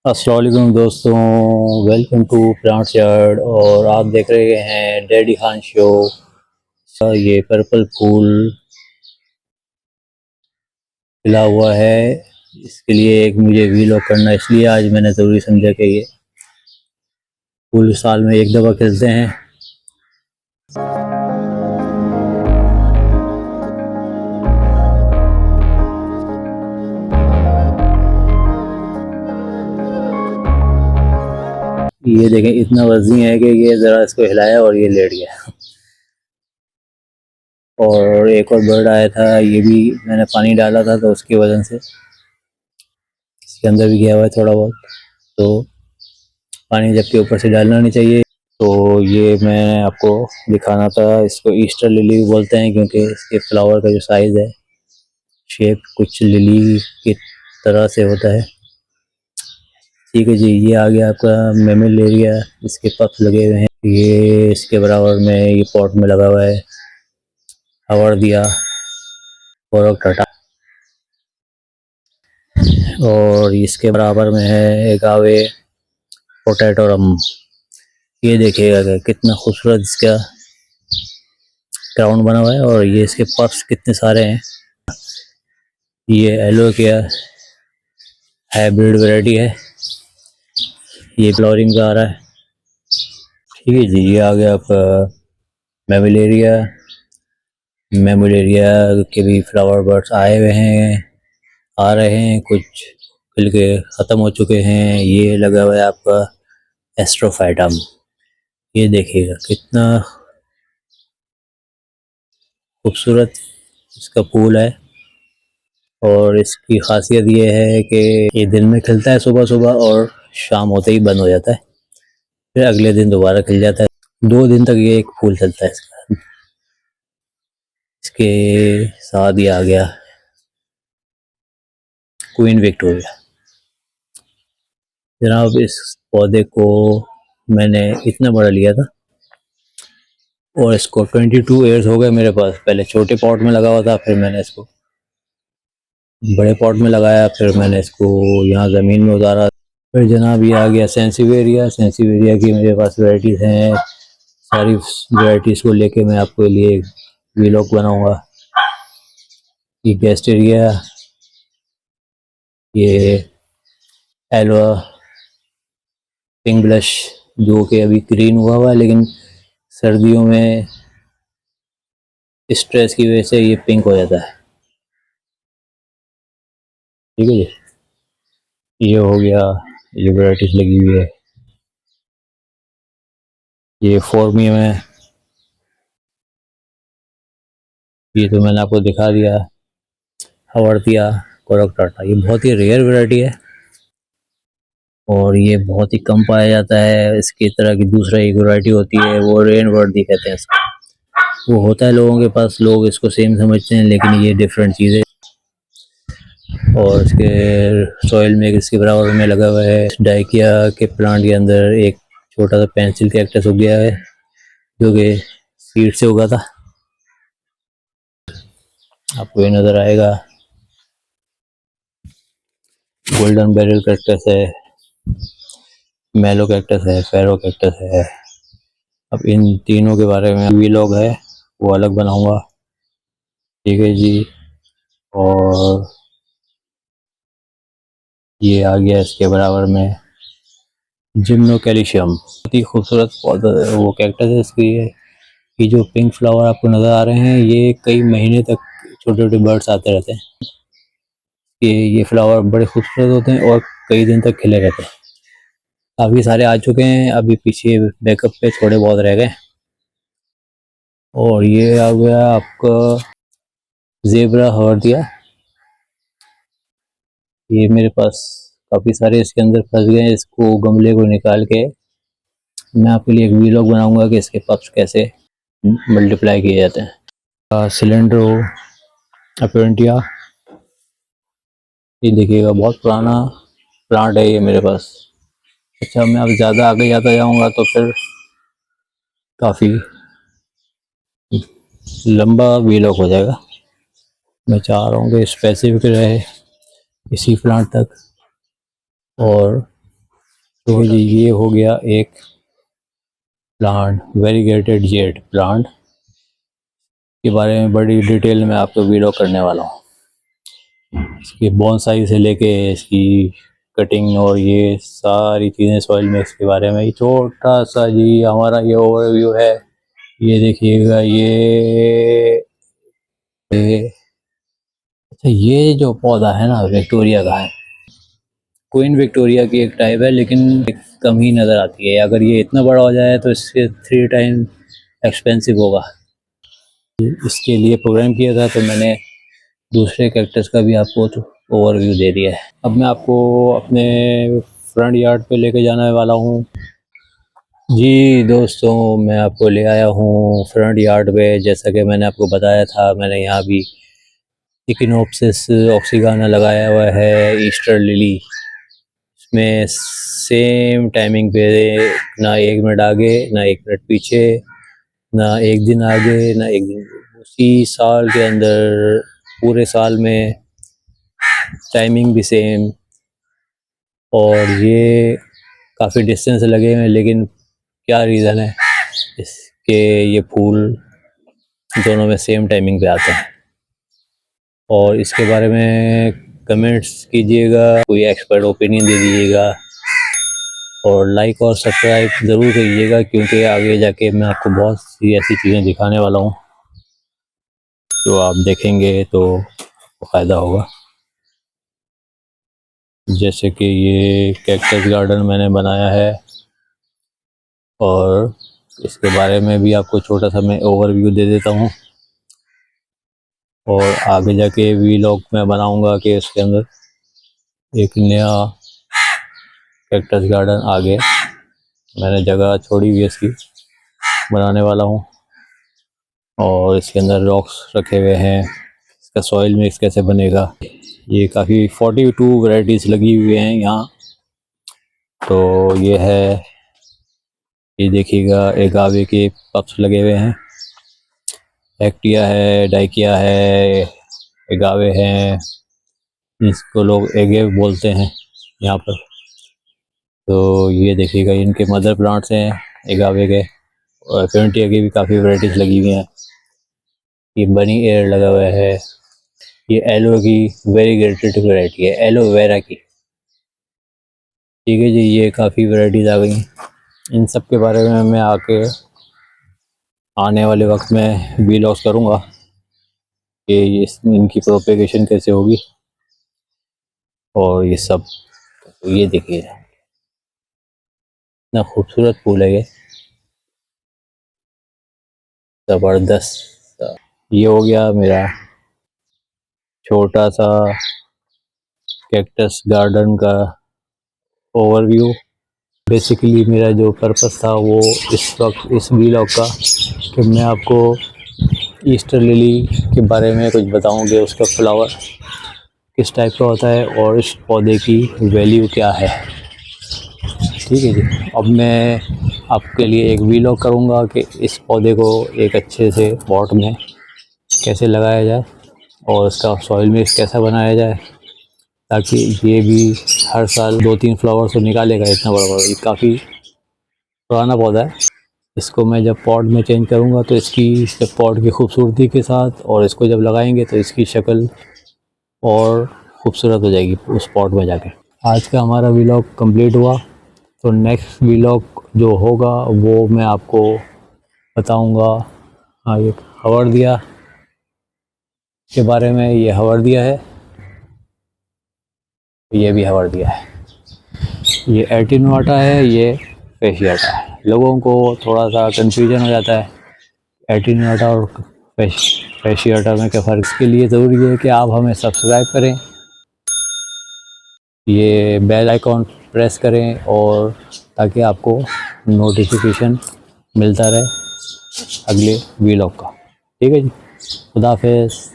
अस्सलाम वालेकुम दोस्तों, वेलकम टू प्लांट्स यार्ड। और आप देख रहे हैं डैडी खान शो। ये पर्पल फूल खिला हुआ है, इसके लिए एक मुझे वीलॉग करना, इसलिए आज मैंने ज़रूरी समझा कि ये फूल साल में एक दफ़ा खिलते हैं। ये देखें, इतना वज़नी है कि ये ज़रा इसको हिलाया और ये लेट गया। और एक और बर्ड आया था, ये भी मैंने पानी डाला था तो उसकी वजह से इसके अंदर भी गया हुआ है थोड़ा बहुत। तो पानी जबकि ऊपर से डालना नहीं चाहिए। तो ये मैं आपको दिखाना था, इसको ईस्टर लिली बोलते हैं क्योंकि इसके फ्लावर का जो साइज़ है, शेप कुछ लिली की तरह से होता है। ठीक है जी, ये आ गया आपका मेमिलेरिया, इसके पफ लगे हुए हैं। ये इसके बराबर में ये पॉट में लगा हुआ है हवर दिया और टाटा। और इसके बराबर में है एगावे पोटैटोरम। ये देखिएगा कि कितना खूबसूरत इसका ग्राउंड बना हुआ है और ये इसके पफ्स कितने सारे हैं। ये एलो क्या हाइब्रिड वैरायटी है, ये फ्लावरिंग का आ रहा है। ठीक है जी, ये आ गया आपका मेमिलेरिया। मेमिलेरिया के भी फ्लावर बर्ड्स आए हुए हैं, आ रहे हैं, कुछ खिल के ख़त्म हो चुके हैं। ये लगा हुआ है आपका एस्ट्रोफाइटम। ये देखिएगा कितना खूबसूरत इसका फूल है। और इसकी खासियत ये है कि ये दिन में खिलता है सुबह सुबह और शाम होते ही बंद हो जाता है, फिर अगले दिन दोबारा खिल जाता है। 2 दिन तक ये एक फूल चलता है इसका। इसके साथ ही आ गया क्वीन विक्टोरिया। जनाब, इस पौधे को मैंने इतना बड़ा लिया था और इसको 22 ईयर्स हो गए मेरे पास। पहले छोटे पॉट में लगा हुआ था, फिर मैंने इसको बड़े पॉट में लगाया, फिर मैंने इसको यहाँ ज़मीन में उतारा। फिर जनाब ये आ गया सेंसिवेरिया। सेंसिवेरिया की मेरे पास वैराइटीज़ हैं, सारी वैराइटीज़ को लेके मैं आपके लिए वीलॉग बनाऊंगा। ये गेस्टेरिया, ये एलोआ पिंक ब्लश जो कि अभी ग्रीन हुआ हुआ है, लेकिन सर्दियों में स्ट्रेस की वजह से ये पिंक हो जाता है। ठीक है जी, ये हो गया, ये वैराइटीज़ लगी हुई है। ये फोर्मियम है, ये तो मैंने आपको दिखा दिया। हवर्तिया कोरकटाटा, ये बहुत ही रेयर वैरायटी है और ये बहुत ही कम पाया जाता है। इसकी तरह की दूसरा एक वैरायटी होती है, वो रेन वर्दी कहते हैं इसको। वो होता है लोगों के पास, लोग इसको सेम समझते हैं, लेकिन ये डिफरेंट चीज़ है। और इसके सॉइल में इसके बराबर में लगा हुआ है डाइकिया के प्लांट के अंदर एक छोटा सा पेंसिल कैक्टस उग गया है, जो कि सीड से उगा था। आपको ये नज़र आएगा। गोल्डन बैरल कैक्टस है, मेलो कैक्टस है, फेरो कैक्टस है। अब इन तीनों के बारे में वीलॉग है, वो अलग बनाऊंगा। ठीक है जी। और ये आ गया इसके बराबर में जिम्नो कैल्शियम, बहुत ही खूबसूरत पौधा वो कैक्टस है। इसकी ये जो पिंक फ्लावर आपको नज़र आ रहे हैं, ये कई महीने तक छोटे छोटे बर्ड्स आते रहते हैं। ये फ्लावर बड़े खूबसूरत होते हैं और कई दिन तक खिले रहते हैं। काफ़ी सारे आ चुके हैं, अभी पीछे बैकअप पे थोड़े बहुत रह गए। और ये आ गया आपका जेब्रा हवर्दिया। ये मेरे पास काफ़ी सारे इसके अंदर फंस गए हैं। इसको गमले को निकाल के मैं आपके लिए एक वीलॉग बनाऊंगा कि इसके पप्स कैसे मल्टीप्लाई किए जाते हैं। सिलेंड्रो अपेरेंटिया, ये देखिएगा बहुत पुराना प्लांट है ये मेरे पास। अच्छा, मैं अब ज़्यादा आगे जाता जाऊंगा तो फिर काफ़ी लंबा वीलॉग हो जाएगा। मैं चाह रहा हूँ कि स्पेसिफिक रहे इसी प्लांट तक। और ठीक है जी, ये हो गया एक प्लांट, वेरीगेटेड जेड प्लांट के बारे में बड़ी डिटेल में आपको वीडियो करने वाला हूँ। इसकी बोनसाई से लेके इसकी कटिंग और ये सारी चीज़ें सॉइल मिक्स के बारे में, ये छोटा सा जी हमारा ये ओवरव्यू है। ये देखिएगा, अच्छा ये जो पौधा है ना विक्टोरिया का है, क्वीन विक्टोरिया की एक टाइप है, लेकिन कम ही नज़र आती है। अगर ये इतना बड़ा हो जाए तो इसके 3 टाइम एक्सपेंसिव होगा। इसके लिए प्रोग्राम किया था तो मैंने दूसरे कैक्टस का भी आपको ओवरव्यू दे दिया है। अब मैं आपको अपने फ्रंट यार्ड पे लेके जाने वाला हूँ। जी दोस्तों, मैं आपको ले आया हूँ फ्रंट यार्ड पे। जैसा कि मैंने आपको बताया था, मैंने यहाँ भी इकिनोप्सिस ऑक्सीगाना लगाया हुआ है, ईस्टर लिली। इसमें सेम टाइमिंग पे, ना 1 मिनट आगे ना 1 मिनट पीछे, ना 1 दिन आगे ना 1 दिन, उसी साल के अंदर पूरे साल में टाइमिंग भी सेम। और ये काफ़ी डिस्टेंस लगे हुए हैं, लेकिन क्या रीज़न है इसके, ये फूल दोनों में सेम टाइमिंग पे आते हैं। और इसके बारे में कमेंट्स कीजिएगा, कोई एक्सपर्ट ओपिनियन दे दीजिएगा, और लाइक और सब्सक्राइब ज़रूर कीजिएगा, क्योंकि आगे जाके मैं आपको बहुत सी ऐसी चीज़ें दिखाने वाला हूँ जो आप देखेंगे तो फ़ायदा होगा। जैसे कि ये कैक्टस गार्डन मैंने बनाया है, और इसके बारे में भी आपको छोटा सा मैं ओवरव्यू दे देता हूँ। और आगे जाके वीलॉग मैं बनाऊंगा कि इसके अंदर एक नया कैक्टस गार्डन आगे मैंने जगह छोड़ी हुई है इसकी, बनाने वाला हूँ। और इसके अंदर रॉक्स रखे हुए हैं, इसका सॉइल मिक्स कैसे बनेगा। ये काफ़ी 42 वैरायटीज़ लगी हुई हैं यहाँ। तो ये है, ये देखिएगा, एगावे के पप्स लगे हुए हैं, एक्टिया है, डाइकिया है, एगावे हैं, इसको लोग एगेव बोलते हैं यहाँ पर। तो ये देखिएगा, इनके मदर प्लांट्स हैं एगावे के, और पेंटिया की भी काफ़ी वैरायटीज़ लगी हुई हैं। ये बनी एयर लगा हुआ है, ये एलो की वेरीगेटेड वैरायटी है, एलोवेरा की। ठीक है जी, ये काफ़ी वैरायटीज़ आ गई। इन सब के बारे में मैं आने वाले वक्त में वीलॉग्स करूँगा कि इनकी प्रोपेगेशन कैसे होगी और ये सब। तो ये देखिए, इतना खूबसूरत फूल है ये, ज़बरदस्त। ये हो गया मेरा छोटा सा कैक्टस गार्डन का ओवरव्यू। बेसिकली मेरा जो पर्पस था वो इस वक्त इस वीलॉग का, कि मैं आपको ईस्टर लिली के बारे में कुछ बताऊं कि उसका फ्लावर किस टाइप का होता है और इस पौधे की वैल्यू क्या है। ठीक है जी, अब मैं आपके लिए एक वीलॉग करूंगा कि इस पौधे को एक अच्छे से पॉट में कैसे लगाया जाए और उसका सॉइल मिक्स कैसा बनाया जाए, ताकि ये भी हर साल 2-3 फ्लावर्स तो निकालेगा। इतना बड़ा बड़ा, ये काफ़ी पुराना पौधा है। इसको मैं जब पॉट में चेंज करूँगा तो इसकी जब पॉट की खूबसूरती के साथ, और इसको जब लगाएंगे तो इसकी शक्ल और ख़ूबसूरत हो जाएगी उस पॉट में जाके। आज का हमारा व्लॉग कंप्लीट हुआ, तो नेक्स्ट व्लॉग जो होगा वो मैं आपको बताऊंगा। हाँ, ये हवर्दिया के बारे में, ये हवर्दिया है, ये भी हवर्दिया है। ये एटिनुआटा है, ये फेशियाटा है। लोगों को थोड़ा सा कन्फ्यूजन हो जाता है एटिनुआटा और फेशियाटा में क्या फ़र्क। इसके लिए ज़रूरी है कि आप हमें सब्सक्राइब करें, ये बेल आइकॉन प्रेस करें, और ताकि आपको नोटिफिकेशन मिलता रहे अगले वीलॉग का। ठीक है जी, खुदा हाफिज़।